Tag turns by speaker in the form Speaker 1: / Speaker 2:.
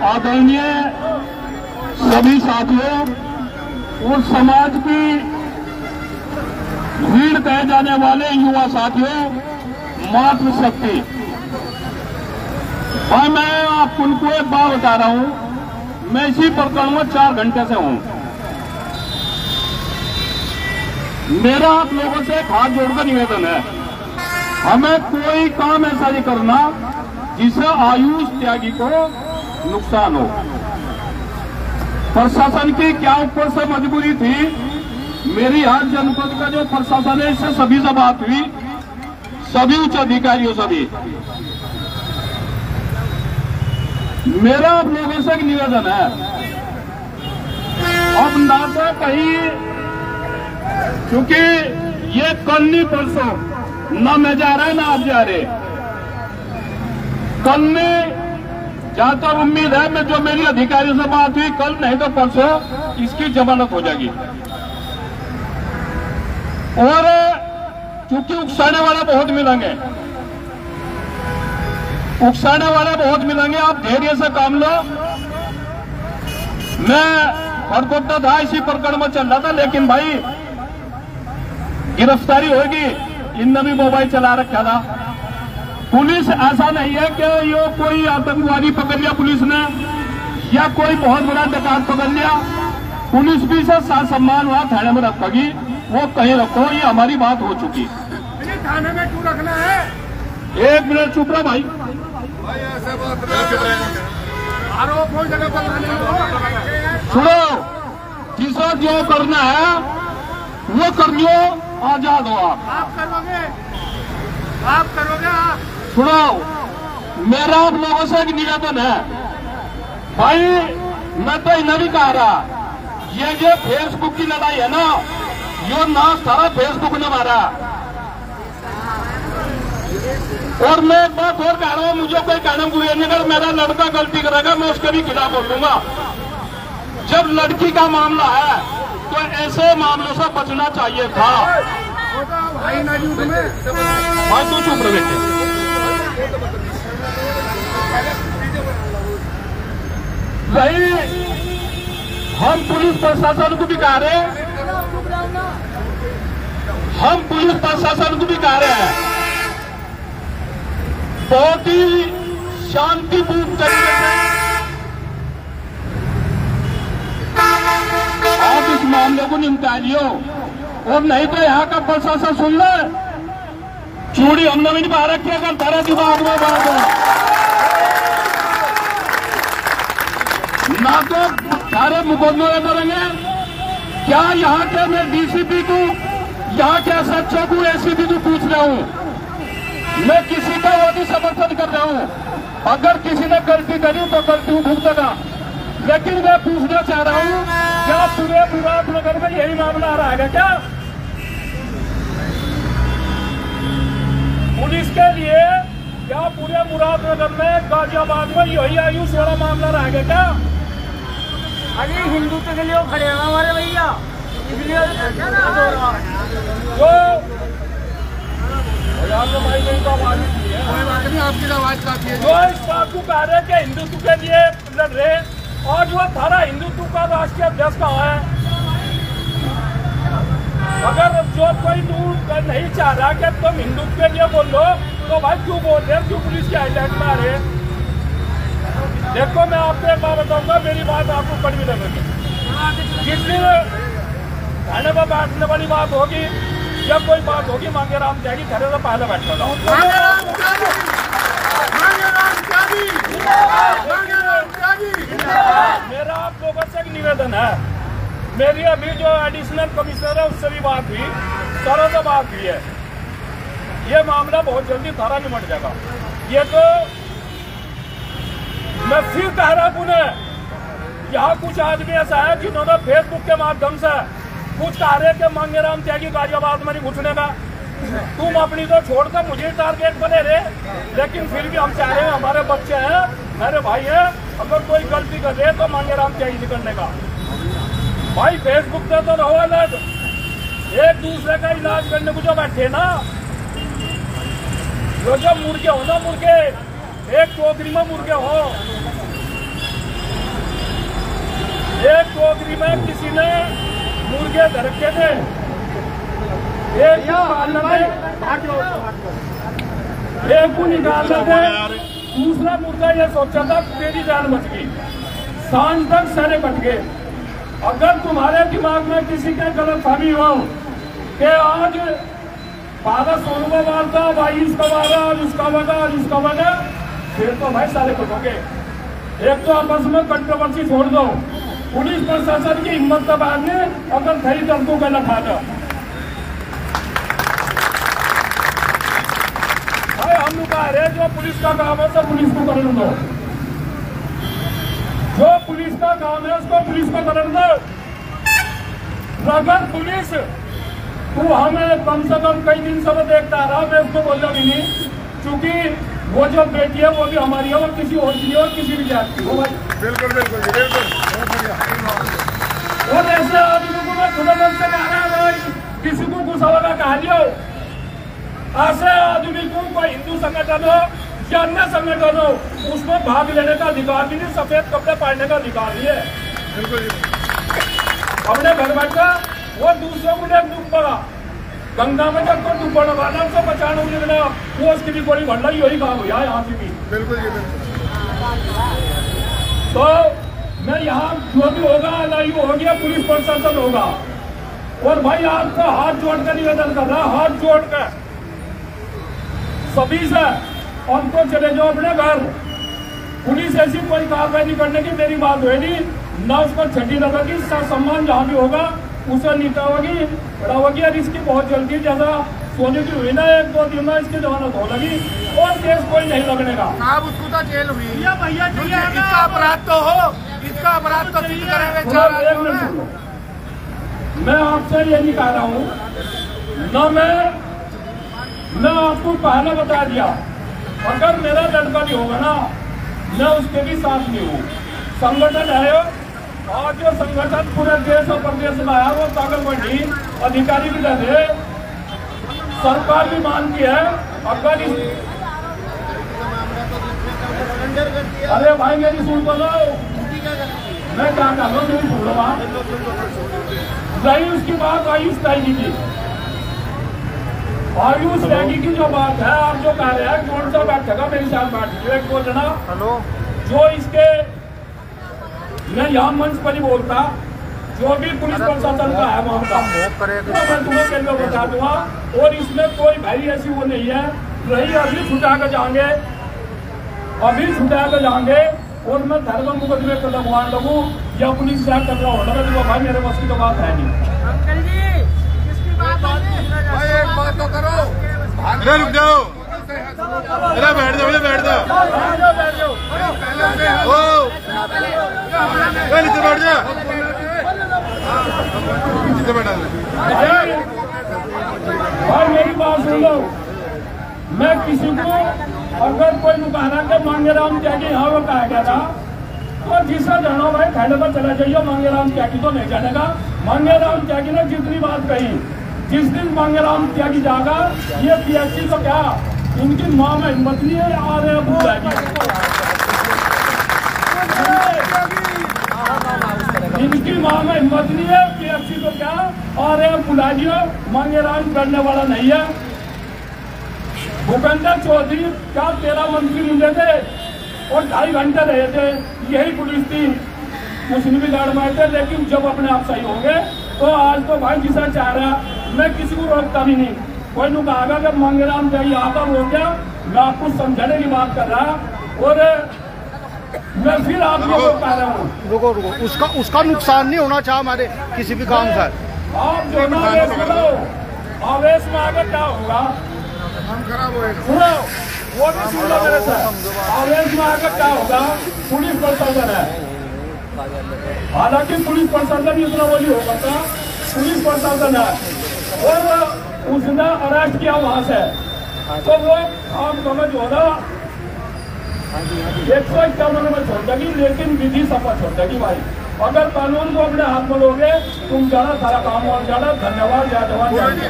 Speaker 1: आदरणीय सभी साथियों और समाज की भीड़ कहे जाने वाले युवा साथियों, मातृशक्ति, और मैं आपको उनको एक बात बता रहा हूं, मैं इसी प्रकरण में 4 घंटे से हूं। मेरा आप लोगों से एक हाथ जोड़कर निवेदन है, हमें कोई काम ऐसा नहीं करना जिससे आयुष त्यागी को नुकसान हो। प्रशासन की क्या ऊपर से मजबूरी थी, मेरी हर जनपद का जो प्रशासन है इससे सभी से बात हुई, सभी उच्च अधिकारियों सभी। मेरा आप लोगों से एक निवेदन है, अब ना तो कहीं, क्योंकि ये कल नहीं परसों, ना मैं जा रहा है ना आप जा रहे, कल में जहां तक उम्मीद है, मैं जो मेरी अधिकारियों से बात हुई, कल नहीं तो परसों इसकी जमानत हो जाएगी। और क्योंकि उकसाने वाले बहुत मिलेंगे, उकसाने वाले बहुत मिलेंगे, आप धैर्य से काम लो। मैं हरकोटा था, इसी प्रकरण में चल रहा था, लेकिन भाई गिरफ्तारी होगी, इनने भी मोबाइल चला रखा था। पुलिस ऐसा नहीं है कि ये कोई आतंकवादी पकड़ लिया पुलिस ने, या कोई बहुत बड़ा डकैत पकड़ लिया, पुलिस भी से सम्मान वहां थाने में रखेगी, वो कहीं रखो, ये हमारी बात हो चुकी।
Speaker 2: थाने में क्यों रखना है?
Speaker 1: 1 मिनट चुप रहा भाई,
Speaker 2: ऐसे बात आरोप हो जगह पर
Speaker 1: सुनो, जिसे जो करना है वो कर लो, आजाद हो
Speaker 2: आप करोगे, आप करोगे आप।
Speaker 1: सुनो, मेरा आप लोगों से एक निवेदन है भाई, मैं तो इन्हें भी कह रहा, ये फेसबुक की लड़ाई है ना, यो नाश सारा फेसबुक ने मारा। और मैं एक बात और कह रहा हूं, मुझे कोई कहना बुरा नहीं, अगर मेरा लड़का गलती करेगा मैं उसके भी खिलाफ बोलूंगा। जब लड़की का मामला है तो ऐसे मामलों से बचना चाहिए था।
Speaker 2: भाई ना जी
Speaker 1: भाई तू चुप रहे बेटे, भाई हम पुलिस प्रशासन को भी कह रहे हैं, हम पुलिस प्रशासन को भी कह रहे हैं, बहुत ही शांतिपूर्ण तरीके से आप इस मामले को निपटा लियो, और नहीं तो यहाँ का प्रशासन सुन ले, चूड़ी हमने भी नहीं बाहर रखी, अगर तेरा दिमाग में बात हो ना तो सारे मुकदमे करेंगे। क्या यहाँ के मैं डीसीपी को, यहाँ के एसएचओ को, एसीपी को पूछ रहा हूँ, मैं किसी का वो भी समर्थन कर रहा हूँ, अगर किसी ने गलती करी तो गलती भुगतेगा, लेकिन मैं पूछना चाह रहा हूँ, क्या पूरे मुरादनगर में यही मामला आ रहा है क्या? पुलिस के लिए क्या पूरे मुरादनगर में, गाजियाबाद में यही आयुष वाला मामला रहेगा क्या?
Speaker 3: अरे हिंदुत्व के लिए खड़े हैं हमारे भैया, इसलिए
Speaker 2: आपकी आवाज काफी है।
Speaker 1: जो इस बात को कह रहे कि हिंदुत्व के लिए लड़ रहे, और जो थारा हिंदुत्व का राष्ट्रीय अध्यक्ष कहाँ है? अगर जो कोई दूर नहीं चाह रहा कि तुम हिंदुत्व के लिए बोलो, तो भाई क्यों बोल रहे, क्यों पुलिस की हाईलाइट में आ रहे? देखो मैं आपको एक बात बताऊंगा, मेरी बात आपको कड़वी लगेगी, जितनी थाने पर बैठने वाली बात होगी, जब कोई बात होगी मांगेराम त्यागी खड़े से पहले बैठ जाओ। मेरा आप लोगों से एक निवेदन है, मेरी अभी जो एडिशनल कमिश्नर है उससे भी बात हुई, सारा से बात हुई है, ये मामला बहुत जल्दी थारा निमट जाएगा। ये तो मैं फिर कह रहा हूं, यहाँ कुछ आदमी ऐसा है जिन्होंने फेसबुक के माध्यम से कुछ कह रहे कि मांगेराम त्यागी गाजियाबाद में नहीं घुसने का, तुम अपनी तो छोड़कर मुझे टारगेट बने रहे, लेकिन फिर भी हम चाह रहे हैं, हमारे बच्चे हैं, मेरे भाई हैं, अगर कोई गलती कर रहे तो मांगेराम त्यागी निकलने का। भाई फेसबुक पे तो रहो अलग, एक दूसरे का इलाज करने को जो बैठे ना, जो जब मुर्गे हो ना, मुर्गे एक टोकरी में मुर्गे हो, यूपी में किसी ने मुर्गे धरके थे, एक को निकालना थे, दूसरा मुर्गा ये सोचा था तेरी जान बच गई, सांझ तक सारे कट गए। अगर तुम्हारे दिमाग में किसी के गलतफहमी हो कि आज 12 सोनू का मारता, भाई इसका मारा, आज उसका बगा, आज उसका बगा, फिर तो भाई सारे कटोगे। एक तो आपस में कंट्रोवर्सी छोड़ दो, पुलिस प्रशासन की हिम्मत तब आगे अगर खरी तंतु का लखा दो। भाई हम लोग कह रहे जो पुलिस का काम है सब पुलिस को करने दो, जो पुलिस का काम है उसको पुलिस को करने दो। अगर पुलिस तू हमें कम से कम कई दिन से देखता रहा, मैं उसको बोल रहा भी नहीं, क्योंकि वो जो बेटी है वो भी हमारी है और किसी और की और किसी भी जात की हो भाई।
Speaker 2: बिल्कुल बिल्कुल बिल्कुल।
Speaker 1: और ऐसे आदमी को मैं खुदा मन से कह रहा है भाई, किसी को गुस्सा लगा कहा लियो, ऐसे आदमी को कोई हिंदू संगठन हो या अन्य संगठन हो उसमें भाग लेने का अधिकार भी नहीं, सफेद कपड़े पहनने का अधिकार नहीं है।
Speaker 2: बिल्कुल
Speaker 1: अपने घर बैठा वो दूसरों को डूब पड़ा, गंगा में जब तो डूब पड़ा वाला उसको बचाने के लिए वो उसकी भी बड़ी भंडा ही वही काम हुआ यहाँ की भी।
Speaker 2: बिल्कुल जी बिल्कुल।
Speaker 1: तो मैं यहाँ जो भी होगा नहीं हो गया, पुलिस प्रशासन होगा। और भाई आपको हाथ जोड़ कर निवेदन कर रहा, हाथ जोड़ कर सभी से हमको चले जाओ अपने घर। पुलिस ऐसी कोई कार्रवाई नहीं करने की मेरी बात होगी, ना उसको छठी लगेगी, सम्मान जहाँ भी होगा उसे नीता होगी, बड़ा होगी। और इसकी बहुत जल्दी जैसा सोने की हुई ना 1-2 दिन में इसकी जमानत हो लगी और केस कोई नहीं लगने का।
Speaker 2: साहब उसको तो जेल हुई भैया, इसका अपराध तो हो, इसका अपराध तो नहीं करेंगे।
Speaker 1: मैं आपसे ये नहीं कह रहा हूँ ना, मैं आपको पहले बता दिया, अगर मेरा लड़का भी होगा ना मैं उसके भी साथ नहीं हूँ। संगठन है और जो संगठन पूरे देश और प्रदेश में आया वो पागलबंदी अधिकारी भी रहे, सरकार भी मानती है। अगर अरे भाई मेरी सुन तो लो, मैं क्या कर रहा हूँ मेरी सुन लो। रही उसकी बात आयुष तैगी की, आयुष तैगी की जो बात है आप जो कह रहे हैं कौन सा बैठेगा मेरे साथ बैठ एक बोल देना।
Speaker 2: हेलो
Speaker 1: जो इसके मैं यहाँ मंच पर ही बोलता, जो भी पुलिस प्रशासन का है मामला तो मैं तुम्हें केंद्र बता दूंगा। और इसमें कोई भाई ऐसी वो नहीं है, रही अभी छुटा कर जाएंगे, अभी छुटा कर जाएंगे और मैं धर्म मुकदमे को लगवा लगूँ या पुलिस से कर रहा होगा तो भाई मेरे बस की तो बात है नहीं।
Speaker 3: अंकल जी किसकी बात
Speaker 2: भाई एक बात तो करो,
Speaker 4: अरे रुक जाओ, अरे बैठ जाओ, बैठ जाओ, ओ नीचे बैठ जा, नीचे बैठा।
Speaker 1: भाई मेरी बात सुन लो, मैं किसी को अगर कोई दुकाना के मांगेराम त्यागी यहाँ वो कहा गया था तो जिसका जानो भाई खैर पर चला जाइए, मांगेराम त्यागी तो नहीं जानेगा। मांगेराम त्यागी ने जितनी बात कही, जिस दिन मांगेराम त्यागी जागा ये पीएससी को क्या इनकी माँ में हिम्मत नहीं है आ रहे इनकी माँ में हिम्मत नहीं है, पीएससी को क्या आ रहे बुला दियो, मांगेराम करने वाला नहीं है। भूपेंद्र चौधरी क्या 13 मंत्री मिले थे और 2.5 घंटे रहे थे, यही पुलिस थी, मुस्लिम भी गाड़ मारे थे। लेकिन जब अपने आप सही होंगे तो आज तो भाई जिसा चाह रहा मैं किसी को रोकता भी नहीं। कोई नु कहा कि मांगेराम जाइए आता हो गया, मैं आपको समझाने की बात कर रहा और मैं फिर आप लोगों को कह रहा हूँ
Speaker 5: रुको उसका नुकसान नहीं होना चाहिए हमारे किसी भी काम का।
Speaker 1: आप जो आवेश में आगे क्या होगा
Speaker 2: हम खराब होएगा।
Speaker 1: सुनो वो भी सुन लो मेरे से, आवेश में आगे क्या होगा। पुलिस प्रशासन है, हालांकि पुलिस प्रशासन इतना वही होगा था, पुलिस प्रशासन है और उसने अरेस्ट किया वहां से, तो वो आप समझ हो ना 151 में छोड़ देगी, लेकिन विधि सफा छोड़ देगी भाई। अगर कानून को अपने हाथ में लोगे तुम जाना सारा काम और जाना। धन्यवाद, जय जवान जय।